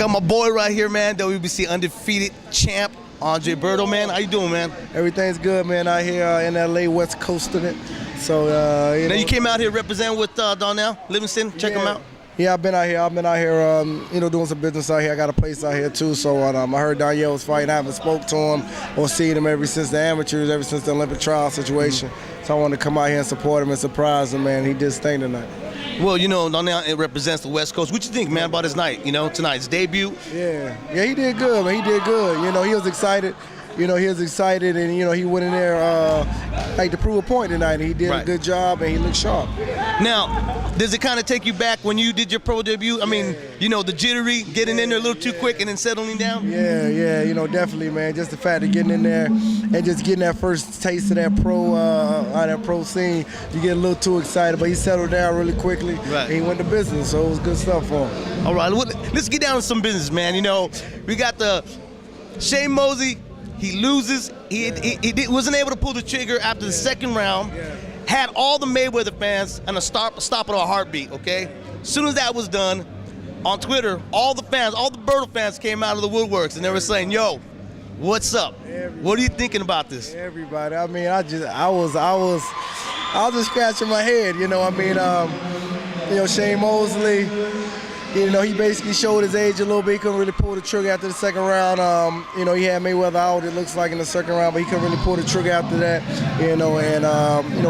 got my boy right here, man, WBC undefeated champ, Andre Berto, man. How you doing, man? Everything's good, man, out here in LA, West Coastin it. So, now you came out here representing with Donnell Livingston. Check him out. Yeah, I've been out here, doing some business out here. I got a place out here too. So I heard Donnell was fighting. I haven't spoke to him or seen him ever since the amateurs, ever since the Olympic trial situation. So I wanted to come out here and support him and surprise him, man. He did his thing tonight. Well, you know, Donnell, it represents the West Coast. What you think, man, about his night, tonight's debut? Yeah, he did good, man. He did good. You know, he was excited. He was excited, and, he went in there to prove a point tonight. And he did a good job, and he looked sharp. Now, does it kind of take you back when you did your pro debut? I mean, the jittery, getting in there a little too quick and then settling down? Yeah, definitely, man. Just the fact of getting in there and just getting that first taste of that pro scene, you get a little too excited. But he settled down really quickly, and he went to business, so it was good stuff for him. All right, let's get down to some business, man. We got the Shane Mosley. He loses. He wasn't able to pull the trigger after the second round. Had all the Mayweather fans and a stop at a heartbeat, okay? As soon as that was done, on Twitter, all the Berto fans came out of the woodworks and they were saying, yo, what's up? What are you thinking about this? Everybody. I mean, I was just scratching my head, Shane Mosley, he basically showed his age a little bit. He couldn't really pull the trigger after the second round. He had Mayweather out, it looks like, in the second round, but he couldn't really pull the trigger after that.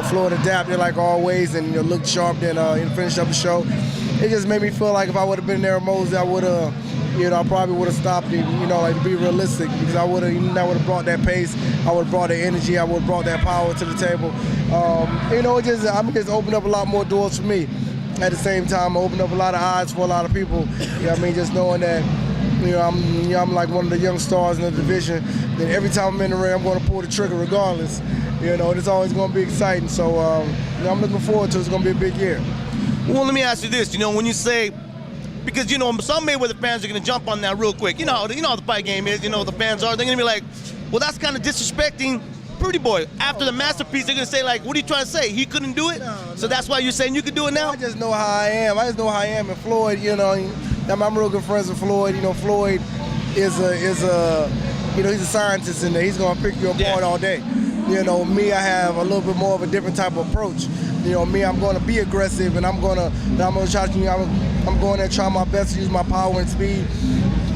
Floyd adapted like always and looked sharp, then finished up the show. It just made me feel like if I would have been there with Mosley, I would have, I probably would have stopped him, to be realistic, because I would have brought that pace, I would have brought that energy, I would have brought that power to the table. I'm just opened up a lot more doors for me. At the same time, opened up a lot of eyes for a lot of people. Just knowing that, I'm like one of the young stars in the division. Then every time I'm in the ring, I'm going to pull the trigger regardless. It's always going to be exciting. So I'm looking forward to it. It's going to be a big year. Well, let me ask you this. When you say, because some Mayweather fans are going to jump on that real quick. You know how the fight game is. The fans are. They're going to be like, well, that's kind of disrespecting Pretty Boy. After the masterpiece, they're going to say, like, what are you trying to say? He couldn't do it? No. So that's why you're saying you can do it now? I just know how I am. And Floyd, I'm real good friends with Floyd. Floyd is he's a scientist in there. He's going to pick you apart all day. Me, I have a little bit more of a different type of approach. Me, I'm going to be aggressive, and I'm going to try to, I'm going there trying my best to use my power and speed,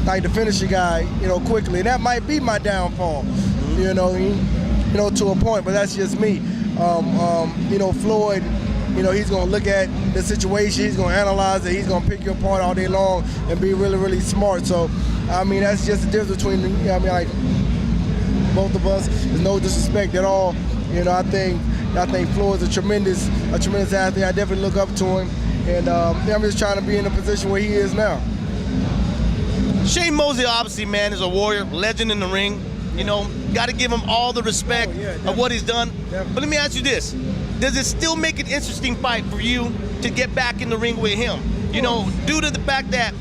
like to finish a guy, quickly. And that might be my downfall, to a point, but that's just me. Floyd, he's going to look at the situation, he's going to analyze it, he's going to pick you apart all day long and be really, really smart. So, that's just the difference between, both of us. There's no disrespect at all. I think Floyd's a tremendous athlete. I definitely look up to him, and I'm just trying to be in the position where he is now. Shane Mosley, obviously, man, is a warrior, legend in the ring. Got to give him all the respect of what he's done. Definitely. But let me ask you this. Does it still make an interesting fight for you to get back in the ring with him? Due to the fact that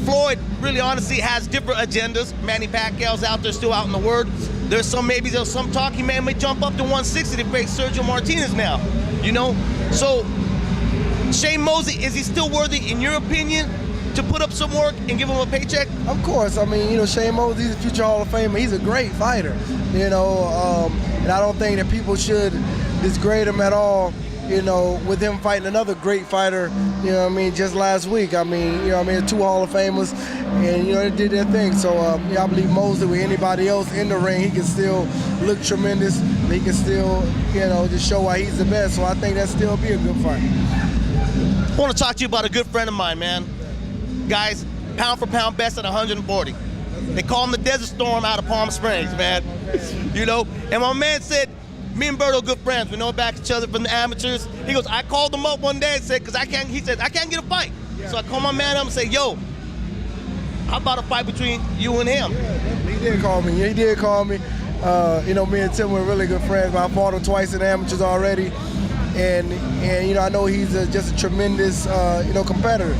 Floyd really honestly has different agendas. Manny Pacquiao's out there, still out in the word. There's some talk he may jump up to 160 to face Sergio Martinez now. So Shane Mosley, is he still worthy, in your opinion, to put up some work and give him a paycheck? Of course. Shane Mosley, he's a future Hall of Famer. He's a great fighter, and I don't think that people should disgrade him at all, with him fighting another great fighter, just last week. Two Hall of Famers, and, they did their thing. So, I believe Mosley, with anybody else in the ring, he can still look tremendous. He can still, just show why he's the best. So I think that'll still be a good fight. I want to talk to you about a good friend of mine, man. Guys, pound for pound best at 140. They call him the Desert Storm out of Palm Springs, man. And my man said, me and Berto good friends. We know about each other from the amateurs. He goes, I called him up one day and said, I can't get a fight. Yeah. So I called my man up and said, yo, how about a fight between you and him? Yeah, he did call me. Me and Tim were really good friends. I fought him twice in the amateurs already. And I know he's just a tremendous, competitor.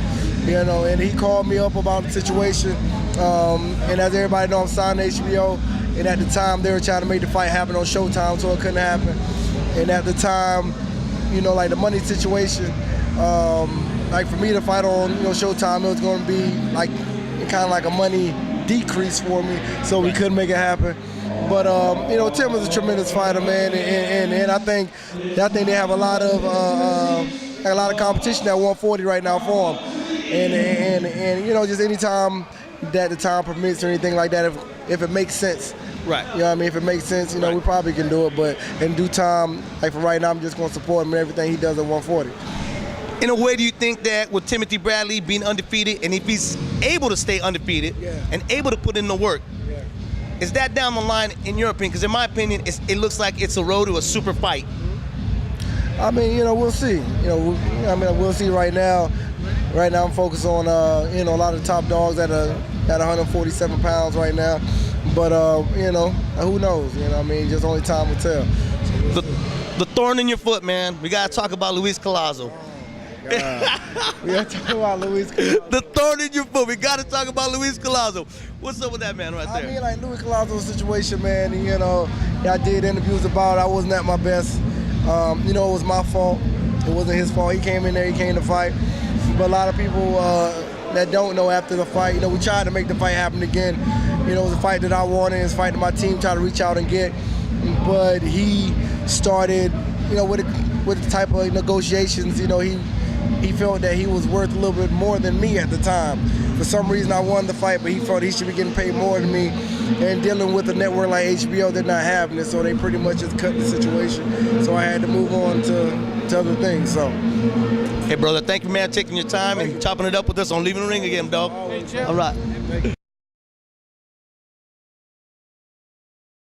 And he called me up about the situation. And as everybody knows, I'm signed to HBO. And at the time, they were trying to make the fight happen on Showtime, so it couldn't happen. And at the time, like the money situation, like for me to fight on, Showtime, it was going to be like, kind of like a money decrease for me, so we couldn't make it happen. But you know, Tim is a tremendous fighter, man, and I think they have a lot of competition at 140 right now for him, and you know, just anytime that the time permits or anything like that, if it makes sense. Right. You know what I mean? If it makes sense, you know, we probably can do it. But in due time, like for right now, I'm just going to support him in everything he does at 140. In a way, do you think that with Timothy Bradley being undefeated, and if he's able to stay undefeated and able to put in the work, is that down the line in your opinion? Because in my opinion, it looks like it's a road to a super fight. I mean, you know, we'll see. You know, we'll see right now. Right now, I'm focused on, you know, a lot of the top dogs that are at 147 pounds right now. But, you know, who knows? You know what I mean? Just only time will tell. The thorn in your foot, man. We got to talk about Luis Collazo. We got to talk about Luis Collazo. The thorn in your foot. We got to talk about Luis Collazo. What's up with that man right there? I mean, like, Luis Collazo's situation, man, and, you know, I did interviews about it. I wasn't at my best. You know, it was my fault. It wasn't his fault. He came in there, he came to fight. But a lot of people that don't know after the fight, you know, we tried to make the fight happen again. You know, it was a fight that I wanted. It was a fight that my team tried to reach out and get. But he started, you know, with the type of negotiations, you know, he felt that he was worth a little bit more than me at the time. For some reason, I won the fight, but he felt he should be getting paid more than me. And dealing with a network like HBO, they're not having it, so they pretty much just cut the situation. So I had to move on to other things. So. Hey, brother, thank you, man, taking your time and chopping it up with us on Leaving the Ring again, dog. All right.